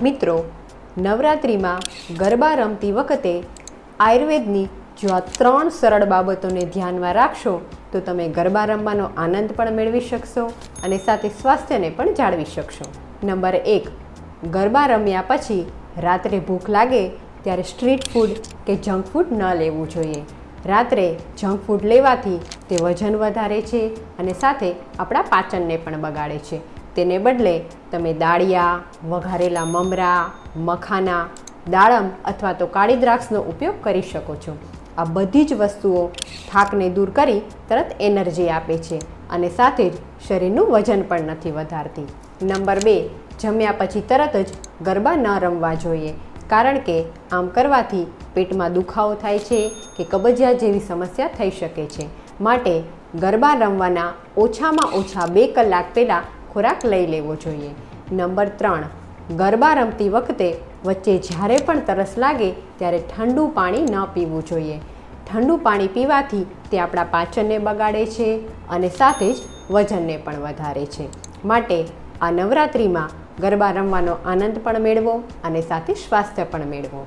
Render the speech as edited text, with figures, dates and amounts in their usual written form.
મિત્રો, નવરાત્રિમાં ગરબા રમતી વખતે આયુર્વેદની જો આ 3 સરળ બાબતોને ધ્યાનમાં રાખશો તો તમે ગરબા રમવાનો આનંદ પણ મેળવી શકશો અને સાથે સ્વાસ્થ્યને પણ જાળવી શકશો. નંબર 1, ગરબા રમ્યા પછી રાત્રે ભૂખ લાગે ત્યારે સ્ટ્રીટ ફૂડ કે જંક ફૂડ ન લેવું જોઈએ. રાત્રે જંક ફૂડ લેવાથી તે વજન વધારે છે અને સાથે આપણા પાચનને પણ બગાડે છે. તેને બદલે તમે દાળિયા, વઘારેલા મમરા, મખાના, દાડમ અથવા તો કાળી દ્રાક્ષનો ઉપયોગ કરી શકો છો. આ બધી જ વસ્તુઓ થાકને દૂર કરી તરત એનર્જી આપે છે અને સાથે જ શરીરનું વજન પણ નથી વધારતી. નંબર 2, જમ્યા પછી તરત જ ગરબા ન રમવા જોઈએ, કારણ કે આમ કરવાથી પેટમાં દુખાવો થાય છે કે કબજિયાત જેવી સમસ્યા થઈ શકે છે. માટે ગરબા રમવાના ઓછામાં ઓછા 2 કલાક પહેલાં ખોરાક લઈ લેવો જોઈએ. નંબર 3, ગરબા રમતી વખતે વચ્ચે જ્યારે પણ તરસ લાગે ત્યારે ઠંડુ પાણી ન પીવું જોઈએ. ઠંડુ પાણી પીવાથી તે આપણા પાચનને બગાડે છે અને સાથે જ વજનને પણ વધારે છે. માટે આ નવરાત્રિમાં ગરબા રમવાનો આનંદ પણ મેળવો અને સાથે સ્વાસ્થ્ય પણ મેળવો.